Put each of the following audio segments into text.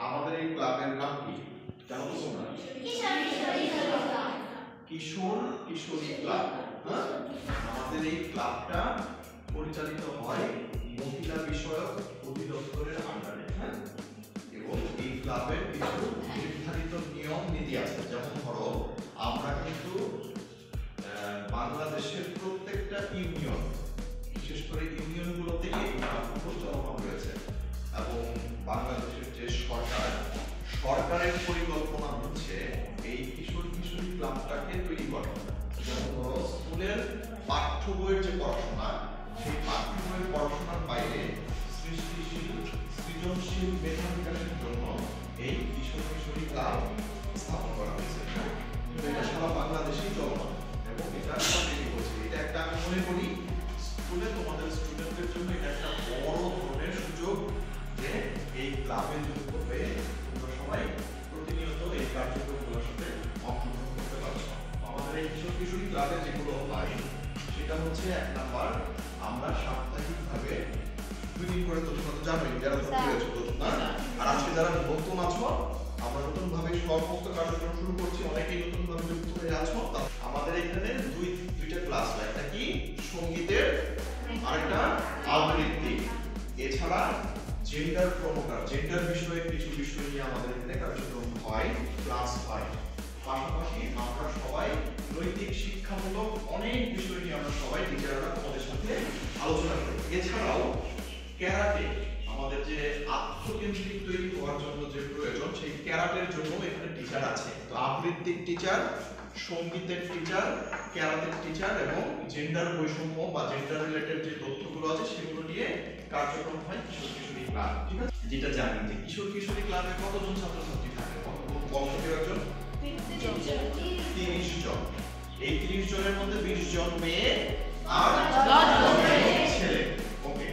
আমাদের এই ক্লাবের নাম কি জানো তো তোমরা? কিশোর কিশোরী ক্লাব। হ্যাঁ, আমাদের এই ক্লাবটা পরিচালিত হয় মহিলা বিষয়ক অধিদপ্তরের আন্ডারে। হ্যাঁ, এবং এই ক্লাবের কিছু নির্ধারিত নিয়ম নীতি আছে। যেমন ধরো, আমরা কিন্তু বাংলাদেশের প্রত্যেকটা ইউনিয়ন, বিশেষ করে ইউনিয়নগুলোতে এই ক্লাবগুলো চলমান রয়েছে। এবং বাংলাদেশের যে সরকারের পরিকল্পনা হচ্ছে এই কিশোর কিশোরী ক্লাবটাকে তৈরি করা। যেমন ধরো, স্কুলের পাঠ্য বইয়ের যে পড়াশোনা, সেই পাঠ্য বইয়ের পড়াশোনার বাইরে সৃজনশীল মেধা বিকাশের জন্য এই কিশোর কিশোরী ক্লাব স্থাপন করা হয়েছে। এটা সারা বাংলাদেশেই চলমান এবং এটা কন্টিনিউ হচ্ছে। এটা একটা, আমি মনে করি, স্কুলে তোমাদের স্টুডেন্টদের জন্য এটা একটা বড় ধরনের সুযোগ যে এই ক্লাবে যুক্ত হয়ে তোমরা সবাই প্রতিনিয়ত এই কার্যক্রমগুলোর সাথে অংশগ্রহণ করতে পারছো। আমাদের এই কিশোর কিশোরী ক্লাবে যেগুলো হয় সেটা হচ্ছে, এক নাম্বার, আমরা সাপ্তাহিকভাবে 2 দিন করে, তো তোমরা তো জানোই যারা ভর্তি হয়েছো না, আর আজকে যারা নতুন আছো, আমরা নতুন ভাবে সমস্ত কার্যক্রম শুরু করছি, অনেকেই নতুন ভাবে যুক্ত হয়ে আছো। আমাদের এখানে দুইটা ক্লাস হয়, একটা কি সঙ্গীতের আর একটা আবৃত্তি। এছাড়া জেন্ডার প্রমোটার, জেন্ডার বিষয়ে কিছু বিষয় নিয়ে আমাদের এখানে কার্যক্রম হয়, ক্লাস হয়। পাশাপাশি আমরা সবাই নৈতিক শিক্ষামূলক অনেক বিষয় নিয়ে আমরা সবাই টিচাররা তোমাদের সাথে আলোচনা করি। এছাড়াও ক্যারাটে, আমাদের যে আত্মকেন্দ্রিক তৈরি হওয়ার জন্য যে প্রয়োজন, সেই ক্যারাটের জন্য এখানে টিচার আছে। তো আবৃত্তির টিচার, সঙ্গীতের টিচার, ক্যারাটের টিচার এবং জেন্ডার বৈষম্য বা জেন্ডার রিলেটেড যে তথ্যগুলো আছে সেগুলো নিয়ে কার্যক্রম হয় কিশোর কিশোরী ক্লাব। ঠিক আছে, যেটা জানি যে কিশোর কিশোরী ক্লাবে কতজন ছাত্রছাত্রী থাকে? কতজন? 30 জন। এই 30 জনের মধ্যে 20 জন মেয়ে আর 10 জন ছেলে। ওকে,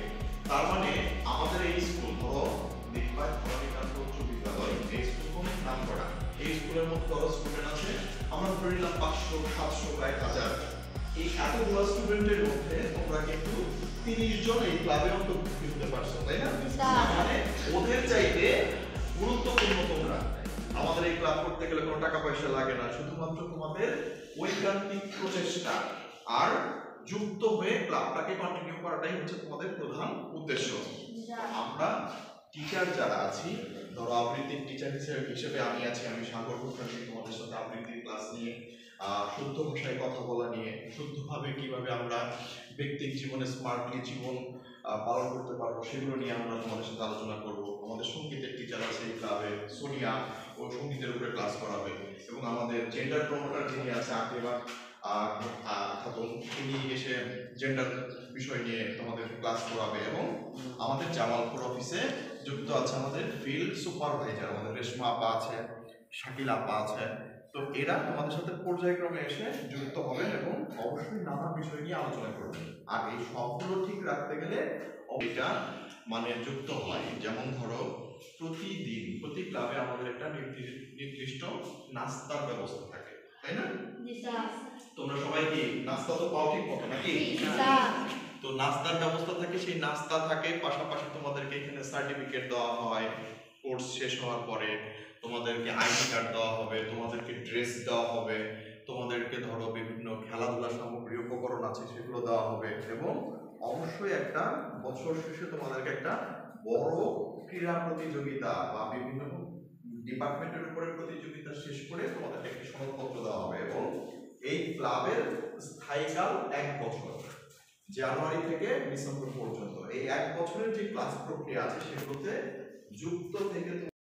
তার মানে আমাদের এই স্কুল, ধরো নির্বাক ধরণীকান্ত উচ্চ বিদ্যালয়, এই স্কুল কোন নাম করা, এই স্কুলের মধ্যে ধরো স্টুডেন্ট আছে, আমরা ধরে নিলাম 500, 700, প্রায় 1000। এই এতগুলো স্টুডেন্টের মধ্যে তোমরা কিন্তু 30 জন এই ক্লাবে অন্তর্ভুক্ত হতে পারছো, তাই না? মানে ওদের চাইতে গুরুত্বপূর্ণ তোমরা। আমাদের এই ক্লাব করতে গেলে কোনো টাকা পয়সা লাগে না, শুধুমাত্র তোমাদের ঐকান্তিক প্রচেষ্টা আর যুক্ত হয়ে ক্লাবটাকে কন্টিনিউ করাটাই হচ্ছে তোমাদের প্রধান উদ্দেশ্য। আমরা টিচার যারা আছি, ধরো আবৃত্তির টিচার হিসেবে আমি আছি, আমি সাগর মুখার্জি, তোমাদের সাথে আবৃত্তির ক্লাস নিয়ে, শুদ্ধ ভাষায় কথা বলা নিয়ে, শুদ্ধভাবে কিভাবে আমরা ব্যক্তিক জীবনে স্মার্টলি জীবন পালন করতে পারবো সেগুলো নিয়ে আমরা তোমাদের সাথে আলোচনা করব। আমাদের সঙ্গীতের টিচার আছে এই ক্লাবে, সোনিয়া, ও সঙ্গীতের উপরে ক্লাস করাবে। এবং আমাদের জেন্ডার প্রমোটার যিনি আছে আকিবা খাতুন, তিনি এসে জেন্ডার বিষয় নিয়ে তোমাদের ক্লাস করাবে। এবং আমাদের জামালপুর অফিসে যুক্ত আছে আমাদের ফিল্ড সুপারভাইজার, আমাদের রেশমা আপা আছে, শাকিল আপা আছে। তো এরা তোমাদের সাথে পর্যায়ক্রমে এসে যুক্ত হবেন এবং অবশ্যই নানা বিষয় নিয়ে আলোচনা করবেন। আর এই সবগুলো ঠিক রাখতে গেলে এটা মানে যুক্ত হয়। যেমন ধরো, প্রতিদিন প্রতি ক্লাবে আমাদের একটা নির্দিষ্ট নাস্তার ব্যবস্থা থাকে, তাই না? তোমরা সবাই কি নাস্তা তো পাও ঠিক মতো নাকি? তো নাস্তার ব্যবস্থা থাকে, সেই নাস্তা থাকে, পাশাপাশি তোমাদেরকে এখানে সার্টিফিকেট দেওয়া হয়। কোর্স শেষ হওয়ার পরে তোমাদেরকে আইডি কার্ড দেওয়া হবে, তোমাদেরকে ড্রেস দেওয়া হবে, তোমাদেরকে ধরো বিভিন্ন খেলাধুলা সামগ্রী উপকরণ আছে সেগুলো দেওয়া হবে। এবং অবশ্যই একটা বছর শেষে তোমাদেরকে একটা বড় ক্রীড়া প্রতিযোগিতা বা বিভিন্ন ডিপার্টমেন্টের উপরে প্রতিযোগিতা শেষ করে তোমাদেরকে একটি সনদপত্র দেওয়া হবে। এবং এই ক্লাবের স্থায়ীকাল 1 বছর, জানুয়ারি থেকে ডিসেম্বর পর্যন্ত। এই 1 বছরের যে ক্লাস প্রক্রিয়া আছে সেগুলোতে যুক্ত থেকে